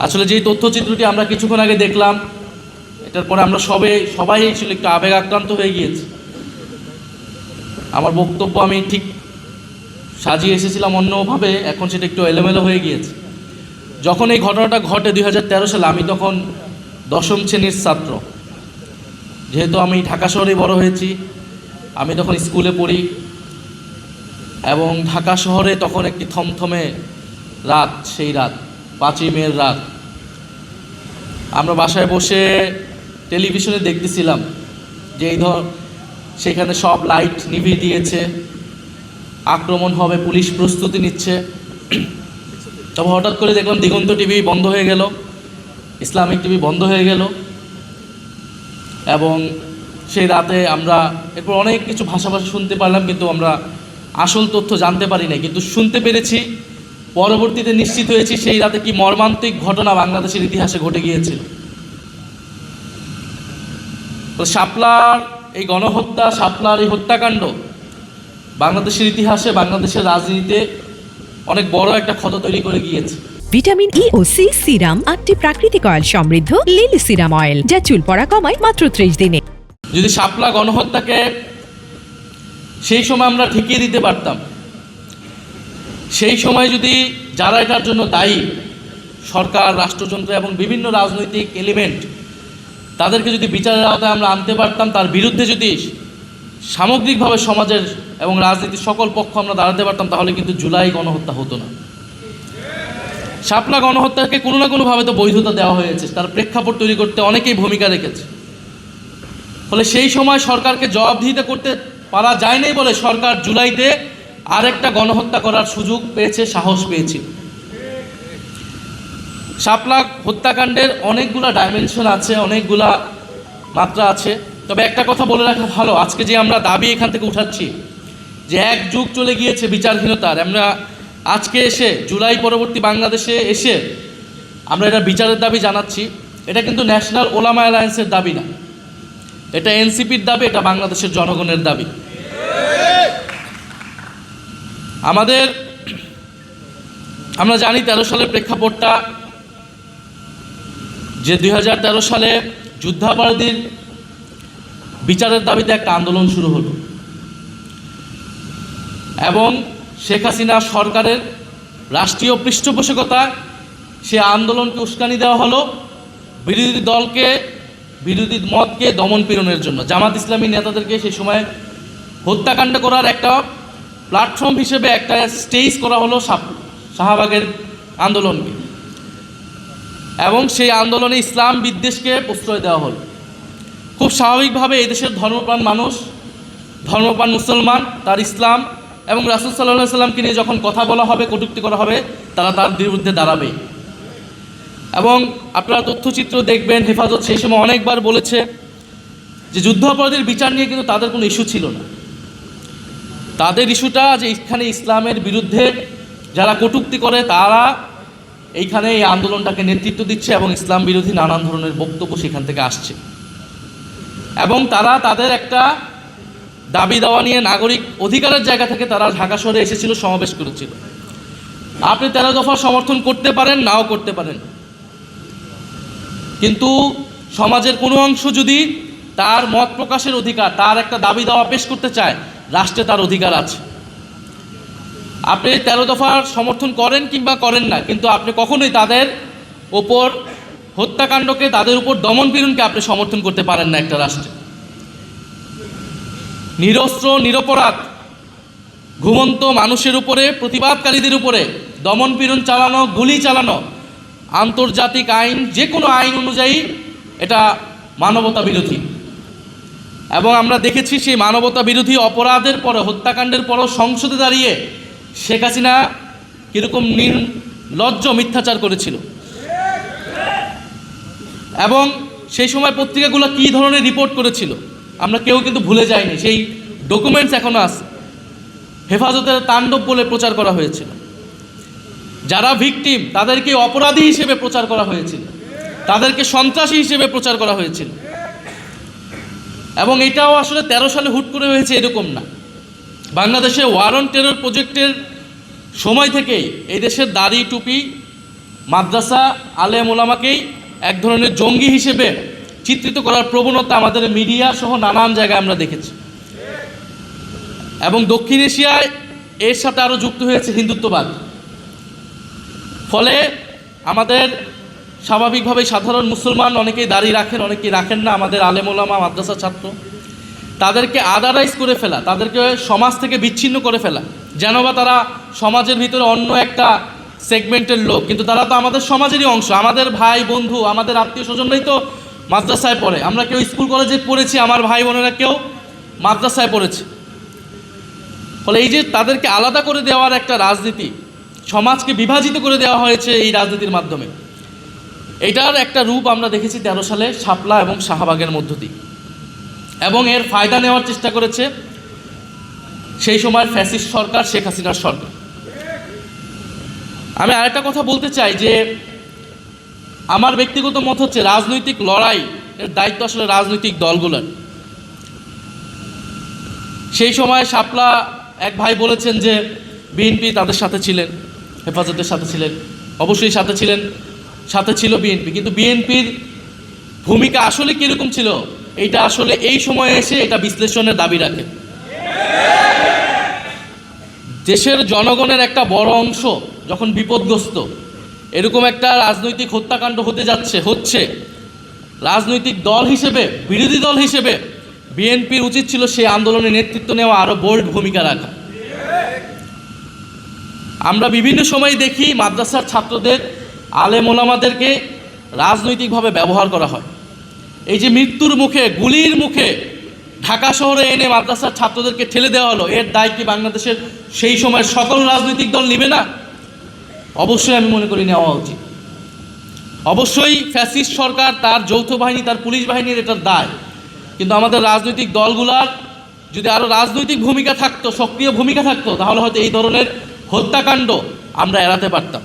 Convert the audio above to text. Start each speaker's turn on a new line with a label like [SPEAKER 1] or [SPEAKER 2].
[SPEAKER 1] আসলে যেই তথ্যচিত্রটি আমরা কিছুক্ষণ আগে দেখলাম, এটার পরে আমরা সবাই আসলে একটু আবেগ আক্রান্ত হয়ে গিয়েছি। আমার বক্তব্য আমি ঠিক সাজিয়ে এসেছিলাম অন্যভাবে, এখন সেটা একটু এলোমেলো হয়ে গিয়েছে। যখন এই ঘটনাটা ঘটে 2013 সালে, আমি তখন 10ম শ্রেণীর ছাত্র। যেহেতু আমি ঢাকা শহরেই বড় হয়েছি, আমি তখন স্কুলে পড়ি এবং ঢাকা শহরে তখন একটি থমথমে রাত, সেই রাত 5ই মের রাত। আমরা বাসায় বসে টেলিভিশনে দেখতেছিলাম যে সেখানে সব লাইট নিভিয়ে দিয়েছে, আক্রমণ হবে, পুলিশ প্রস্তুতি নিচ্ছে। তবে হঠাৎ করে দেখলাম দিগন্ত টিভি বন্ধ হয়ে গেল, ইসলামিক টিভি বন্ধ হয়ে গেল এবং সেই রাতে আমরা এরপর অনেক কিছু ভাষা শুনতে পারলাম, কিন্তু আমরা আসল তথ্য জানতে পারি না। কিন্তু শুনতে পেরেছি, পরবর্তীতে নিশ্চিত হয়েছি সেই রাতে কি মর্মান্তিক ঘটনা বাংলাদেশের ইতিহাসে ঘটে গিয়েছিল। তো শাপলার এই গণহত্যা, শাপলার এই হত্যাকাণ্ড বাংলাদেশের ইতিহাসে, বাংলাদেশের রাজনীতিতে অনেক বড় একটা ক্ষত তৈরি করে গিয়েছে।
[SPEAKER 2] ভিটামিন ই ও সি সিরাম 8টি প্রাকৃতিক অয়েল সমৃদ্ধ লিলি সিরাম অয়েল, যা চুল পড়া কমায় মাত্র 30 দিনে।
[SPEAKER 1] যদি শাপলা গণহত্যাকে সেই সময় আমরা ঠেকিয়ে দিতে পারতাম, সেই সময় যদি যারা এটার জন্য দায়ী, সরকার, রাষ্ট্রযন্ত্র এবং বিভিন্ন রাজনৈতিক এলিমেন্ট, তাদেরকে যদি বিচারের আওতায় আমরা আনতে পারতাম, তার বিরুদ্ধে যদি সামগ্রিকভাবে সমাজের এবং রাজনীতির সকল পক্ষ আমরা দাঁড়াতে পারতাম, তাহলে কিন্তু জুলাই গণহত্যা হতো না। শাপলা গণহত্যাকে কোনো না কোনোভাবে তো বৈধতা দেওয়া হয়েছে, তার প্রেক্ষাপট তৈরি করতে অনেকেই ভূমিকা রেখেছে। ফলে সেই সময় সরকারকে জবাবদিহিতা করতে পারা যায় নাই বলে সরকার জুলাইতে আরেকটা গণহত্যা করার সুযোগ পেয়েছে, সাহস পেয়েছে। শাপলা হত্যাকাণ্ডের অনেকগুলা ডাইমেনশন আছে, অনেকগুলা মাত্রা আছে। তবে একটা কথা বলে রাখা ভালো, আজকে যে আমরা দাবি এখান থেকে উঠাচ্ছি যে 1 যুগ চলে গিয়েছে বিচারহীনতার, আমরা আজকে এসে জুলাই পরবর্তী বাংলাদেশে এসে আমরা এটা বিচারের দাবি জানাচ্ছি, এটা কিন্তু ন্যাশনাল ওলামা অ্যালায়েন্সের দাবি না, এটা এনসিপির দাবি, এটা বাংলাদেশের জনগণের দাবি। আমরা জানি 13 সালের প্রেক্ষাপটটা, যে 2013 সালে যুদ্ধাপরাধীর বিচারের দাবিতে একটা আন্দোলন শুরু হলো এবং শেখ হাসিনা সরকারের রাষ্ট্রীয় পৃষ্ঠপোষকতায় সে আন্দোলনকে উস্কানি দেওয়া হলো বিরোধী দলকে, বিরোধী মতকে দমন পীড়নের জন্য। জামাত ইসলামী নেতাদেরকে সেই সময় হত্যাকাণ্ড করার একটা প্ল্যাটফর্ম হিসেবে একটা স্টেজ করা হলো শাহবাগের আন্দোলনকে, এবং সেই আন্দোলনে ইসলাম বিদ্বেষকে প্রশ্রয় দেওয়া হলো। খুব স্বাভাবিকভাবে এই দেশের ধর্মপ্রাণ মানুষ, ধর্মপ্রাণ মুসলমান, তার ইসলাম এবং রাসূল সাল্লাল্লাহু আলাইহি সাল্লামকে নিয়ে যখন কথা বলা হবে, কটূক্তি করা হবে, তারা তার বিরুদ্ধে দাঁড়াবে। এবং আপনারা তথ্যচিত্র দেখবেন, হেফাজত সেই সময় অনেকবার বলেছে যে যুদ্ধাপরাধীর বিচার নিয়ে কিন্তু তাদের কোনো ইস্যু ছিল না। তাদের ইস্যুটা যে এখানে ইসলামের বিরুদ্ধে যারা কটূক্তি করে, তারা এইখানে এই আন্দোলনটাকে নেতৃত্ব দিচ্ছে এবং ইসলাম বিরোধী নানান ধরনের বক্তব্য সেখান থেকে আসছে, এবং তারা তাদের একটা দাবি দেওয়া নিয়ে নাগরিক অধিকারের জায়গা থেকে তারা ঢাকা শহরে এসেছিল, সমাবেশ করেছিল। আপনি 13 দফা সমর্থন করতে পারেন, নাও করতে পারেন, কিন্তু সমাজের কোনো অংশ যদি তার মত প্রকাশের অধিকার, তার একটা দাবি দেওয়া পেশ করতে চায়, রাষ্ট্রে তার অধিকার আছে। আপনি 13 দফার সমর্থন করেন কিংবা করেন না, কিন্তু আপনি কখনোই তাদের ওপর হত্যাকাণ্ডকে, তাদের উপর দমনপীড়নকে আপনি সমর্থন করতে পারেন না একটা রাষ্ট্রে। নিরস্ত্র, নিরপরাধ, ঘুমন্ত মানুষের উপরে, প্রতিবাদকারীদের উপরে দমনপীড়ন চালানো, গুলি চালানো আন্তর্জাতিক আইন, যে কোনো আইন অনুযায়ী এটা মানবতা বিরোধী। এবং আমরা দেখেছি সেই মানবতা বিরোধী অপরাধের পরে, হত্যাকাণ্ডের পরও সংসদে দাঁড়িয়ে শেখ হাসিনা কীরকম নির্লজ্জ মিথ্যাচার করেছিল, এবং সেই সময় পত্রিকাগুলো কী ধরনের রিপোর্ট করেছিল আমরা কেউ কিন্তু ভুলে যাইনি। সেই ডকুমেন্টস এখনও আছে। হেফাজতের তাণ্ডব বলে প্রচার করা হয়েছিল, যারা ভিকটিম তাদেরকে অপরাধী হিসেবে প্রচার করা হয়েছিল, তাদেরকে সন্ত্রাসী হিসেবে প্রচার করা হয়েছিল। এবং এটাও আসলে 13 সালে হুট করে হয়েছে এরকম না। বাংলাদেশে ওয়ার অন টেরর প্রজেক্টের সময় থেকেই এই দেশের দাড়ি, টুপি মাদ্রাসা আলেম ওলামাকেই এক ধরনের জঙ্গি হিসেবে চিত্রিত করার প্রবণতা আমাদের মিডিয়া সহ নানান জায়গায় আমরা দেখেছি। এবং দক্ষিণ এশিয়ায় এর সাথে আরও যুক্ত হয়েছে হিন্দুত্ববাদ। ফলে আমাদের স্বাভাবিকভাবেই সাধারণ মুসলমান অনেকেই দাড়ি রাখেন, অনেকেই রাখেন না, আমাদের আলেম ওলামা মাদ্রাসা ছাত্র, তাদেরকে আদারাইজ করে ফেলা, তাদেরকে সমাজ থেকে বিচ্ছিন্ন করে ফেলা, যেন বা তারা সমাজের ভিতরে অন্য একটা সেগমেন্টের লোক, কিন্তু তারা তো আমাদের সমাজেরই অংশ, আমাদের ভাই বন্ধু, আমাদের আত্মীয় স্বজনরাই তো মাদ্রাসায় পড়ে। আমরা কেউ স্কুল কলেজে পড়েছি, আমার ভাই বোনেরা কেউ মাদ্রাসায় পড়েছে। ফলে এই যে তাদেরকে আলাদা করে দেওয়ার একটা রাজনীতি, সমাজকে বিভাজিত করে দেওয়া হয়েছে এই রাজনীতির মাধ্যমে, এটার একটা রূপ আমরা দেখেছি 13 সালে শাপলা এবং শাহবাগের মধ্য দিয়ে। এবং এর ফায়দা নেওয়ার চেষ্টা করেছে সেই সময়ের ফ্যাসিস্ট সরকার, শেখ হাসিনার সরকার। আমি আরেকটা কথা বলতে চাই যে আমার ব্যক্তিগত মত হচ্ছে রাজনৈতিক লড়াই এর দায়িত্ব আসলে রাজনৈতিক দলগুলোর। সেই সময় শাপলা এক ভাই বলেছেন যে বিএনপি তাদের সাথে ছিলেন, হেফাজতের সাথে ছিলেন, অবশ্যই সাথে ছিলেন, সাথে ছিল বিএনপি, কিন্তু বিএনপির ভূমিকা আসলে কীরকম ছিল এইটা আসলে এই সময়ে এসে এটা বিশ্লেষণের দাবি রাখে। দেশের জনগণের একটা বড় অংশ যখন বিপদগ্রস্ত, এরকম একটা রাজনৈতিক হত্যাকাণ্ড হচ্ছে, রাজনৈতিক দল হিসেবে, বিরোধী দল হিসেবে বিএনপির উচিত ছিল সেই আন্দোলনে নেতৃত্ব নেওয়া, আরও বোল্ড ভূমিকা রাখা। আমরা বিভিন্ন সময় দেখি মাদ্রাসার ছাত্রদের, আলেম ওলামাদেরকে রাজনৈতিকভাবে ব্যবহার করা হয়। এই যে মৃত্যুর মুখে, গুলির মুখে ঢাকা শহরে এনে মাদ্রাসার ছাত্রদেরকে ঠেলে দেওয়া হলো, এর দায় কি বাংলাদেশের সেই সময়ের সকল রাজনৈতিক দল নেবে না? অবশ্যই আমি মনে করি নেওয়া উচিত। অবশ্যই ফ্যাসিস্ট সরকার, তার যৌথ বাহিনী, তার পুলিশ বাহিনীর এটার দায়, কিন্তু আমাদের রাজনৈতিক দলগুলার যদি আরও রাজনৈতিক ভূমিকা থাকতো, সক্রিয় ভূমিকা থাকতো, তাহলে হয়তো এই ধরনের হত্যাকাণ্ড আমরা এড়াতে পারতাম।